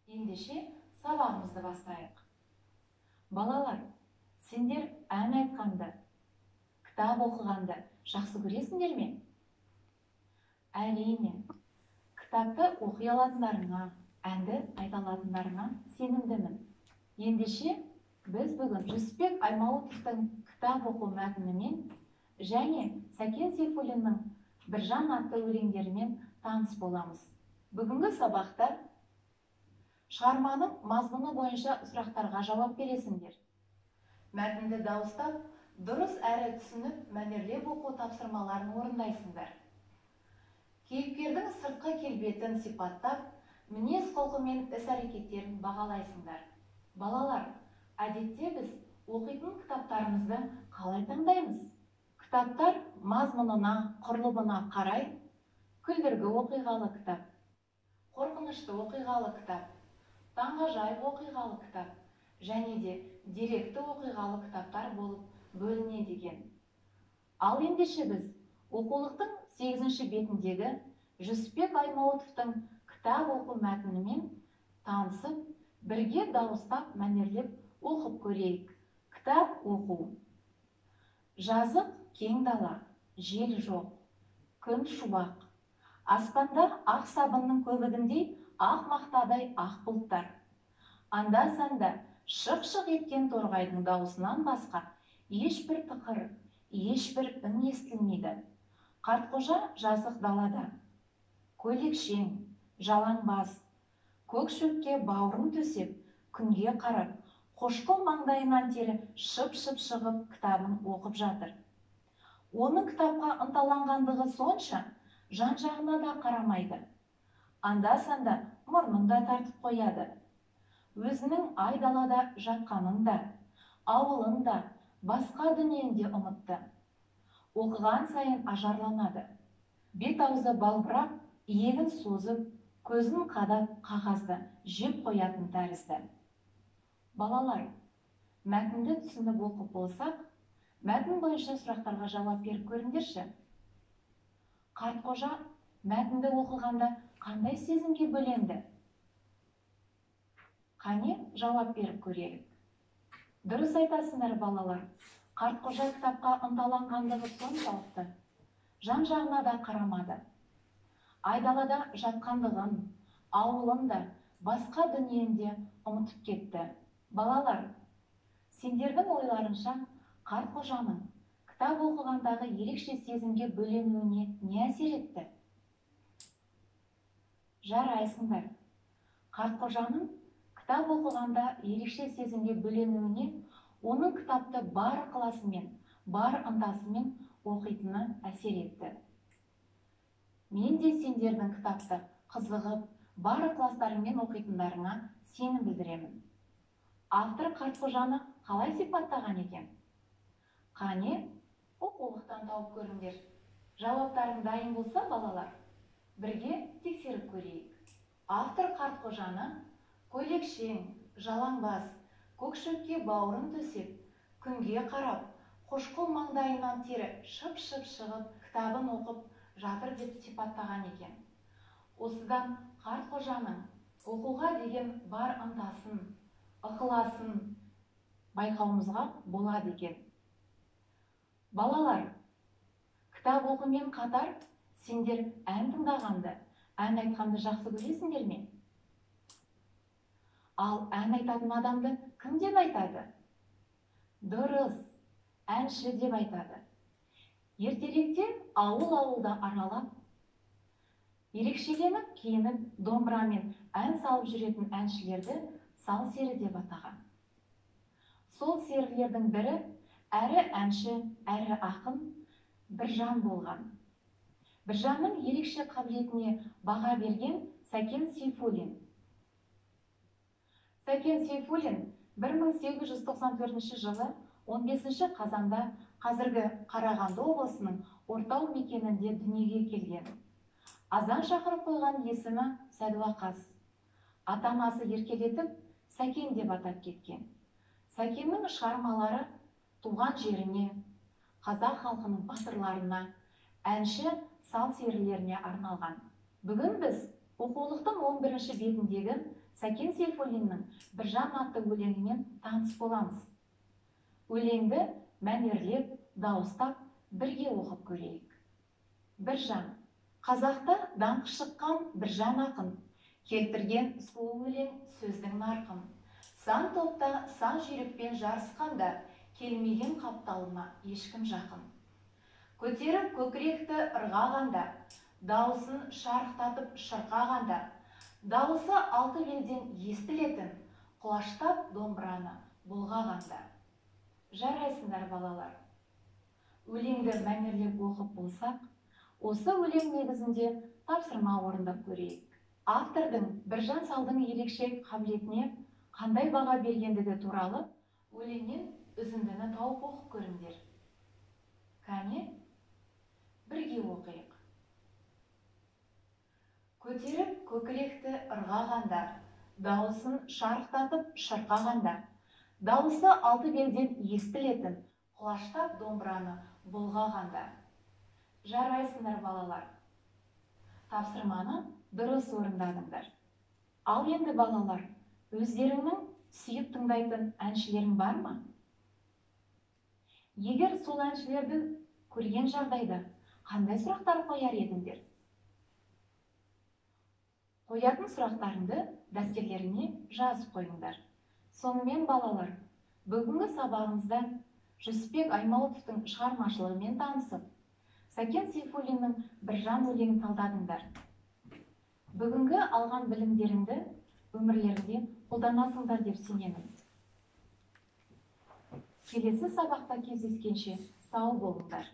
Ендеше сабағымызды бастайық. Балалар, сендер ән айтқанды, кітап оқығанды жақсы көресіңдер ме? Әрине, кітапты оқи алатындарыңа, әнді айта алатындарыңа сенімдімін. Ендеше біз бүгін Жүсіпбек Аймауытовтың кітап оқу мәтінімен және Сәкен Сейфуллиннің Біржан атты өлеңдерімен таныс боламыз. Бүгінгі сабақта шығарманың мазмұны бойынша сұрақтарға жауап бересіңдер. Мәтінді дауыстап, дұрыс әрі түсініп, мәнерлеп оқу тапсырмаларын орындайсыңдар. Кейіпкердің сыртқы келбетін сипаттап, мінез-құлқы мен іс-әрекеттерін бағалайсыңдар. Балалар, әдетте біз оқитын кітаптарымызды қалай таңдаймыз? Кітаптар мазмұнына, құрылымына қарай, күлдіргі оқиғалы кітап, қорқынышты оқиғалы кітап, таңғажайып оқиғалы кітап және де деректі оқиғалы кітаптар болып бөлінеді екен. Ал ендеше біз оқулықтың 8-ші бетіндегі Жүсіпбек Аймауытовтың кітап оқу мәтінімен танысып, бірге дауыстап мәнерлеп оқып көрейік. Кітап оқу. Жазық кең дала, жел жоқ, күн шуақ. Аспанда ақ сабынның көбігіндей ақ мақтадай ақ бұлттар. Анда-санда шық-шық еткен торғайдың даусынан басқа ешбір тықыр, ешбір үн естілмейді. Қартқожа жазық далада. Көйлекшең, жалаңбас, көк шөпке бауырын төсеп, күнге қарап, қошқыл маңдайынан тері шып-шып шығып кітабын оқып жатыр. Оның кітапқа ынталанғандығы сонша, жан-жағына да қарамайды. Анда-санда мұрнын да тартып қояды. Өзінің айдалада жатқанын да, ауылын да, басқа дүниені де ұмытты. Оқыған сайын ажарланады. Бет-аузы балбырап, иегін созып, көзін қадап қағазды жеп қоятын тәрізді. Балалар, мәтінді түсініп оқып болсақ, мәтін бойынша сұрақтарға жауап беріп көріңдерші. Қартқожа мәтінді оқығанда қандай сезімге бөленді? Қане, жауап беріп көрелік. Дұрыс айтасыңдар, балалар. Қартқожа кітапқа ынталанғандығы соншалықты, жан-жағына да қарамады. Айдалада жатқандығын, ауылын да, басқа дүниені ұмытып кетті. Балалар, сендердің ойларынша Қартқожаның кітап оқығандағы ерекше сезімге бөленуіне не әсер етті? Жарайсыңдар. Қартқожаның кітап оқығанда ерекше сезімге бөленуіне оның кітапты бар ықыласымен, бар ынтасымен оқитыны әсер етті. Мен де сендердің кітапты қызығып, бар ықыластарымен оқитындарыңа сенім білдіремін. Автор Қартқожаны қалай сипаттаған екен? Қане, оқулықтан тауып көріңдер. Жауаптарың дайын болса, балалар, бірге тексеріп көрейік. Автор Қартқожаны көйлекшең, жалаңбас, көк шөпке бауырын төсеп, күнге қарап, қошқыл маңдайынан тері шып-шып шығып, кітабын оқып жатыр деп сипаттаған екен. Осыдан Қартқожаның оқуға деген бар ынтасын, ықыласын байқауымызға болады екен. Балалар, кітап оқумен қатар сендер ән тыңдағанды, ән айтқанды жақсы көресіңдер ме? Ал ән айтатын адамды кім деп айтады? Дұрыс, әнші деп айтады. Ертеректе ауыл-ауылда аралап, ерекшеленіп киініп, домбырамен ән салып жүретін әншілерді сал сері деп атаған. Сол серілердің бірі әрі әнші, әрі ақын Біржан болған. Біржанның ерекше қабілетіне баға берген Сәкен Сейфуллин. Сәкен Сейфуллин 1894 жылы 15 қазанда қазіргі Қарағанды облысының Ортау мекенінде дүниеге келген. Азан шақырып қойған есімі Сәдуақас. Ата-анасы еркелетіп Сәкен деп атап кеткен. Сәкеннің шығармалары туған жеріне, қазақ халқының батырларына, әнші сал серілеріне арналған. Бүгін біз оқулықтың 11-ші бетіндегі Сәкен Сейфуллиннің «Біржан» атты өлеңімен таныс боламыз. Өлеңді мәнерлеп, дауыстап, бірге оқып көрейік. Біржан. Қазақта даңқы шыққан Біржан ақын, келтірген сұлу өлең сөздің нарқын. Сан топта, сан жүйрікпен жарысқанда, келмеген қапталына ешкім жақын. Көтеріп көкіректі ырғағанда, дауысын шарықтатып шырқағанда, дауысы алты белден естілетін, құлаштап домбыраны бұлғағанда. Жарайсыңдар, балалар. Өлеңді мәнерлеп оқып болсақ, осы өлең негізінде тапсырма орындап көрейік. Автордың Біржан Салдың ерекше қабілетіне қандай баға бергендігі туралы өлеңнен үзіндіні тауып оқып көріңдер. Кәне, бірге оқиық. Көтеріп көкіректі ырғағанда, дауысын шарықтатып шырқағанда, дауысы алты белден естілетін, құлаштап домбыраны бұлғағанда. Жарайсыңдар, балалар. Тапсырманы дұрыс орындадыңдар. Ал енді, балалар, өздеріңнің сүйіп тыңдайтын әншілерің бар ма? Егер сол әншілерді көрген жағдайда қандай сұрақтар қояр едіңдер? Қоятын сұрақтарыңды дәптерлеріңе жазып қойыңдар. Сонымен, балалар, бүгінгі сабағымызда Жүсіпбек Аймауытовтың шығармашылығымен танысып, Сәкен Сейфуллиннің «Біржан» өлеңін талдадыңдар. Бүгінгі алған білімдеріңді өмірлеріңде қолданасыңдар деп сенемін. Келесі сабақта кездескенше сау болыңдар.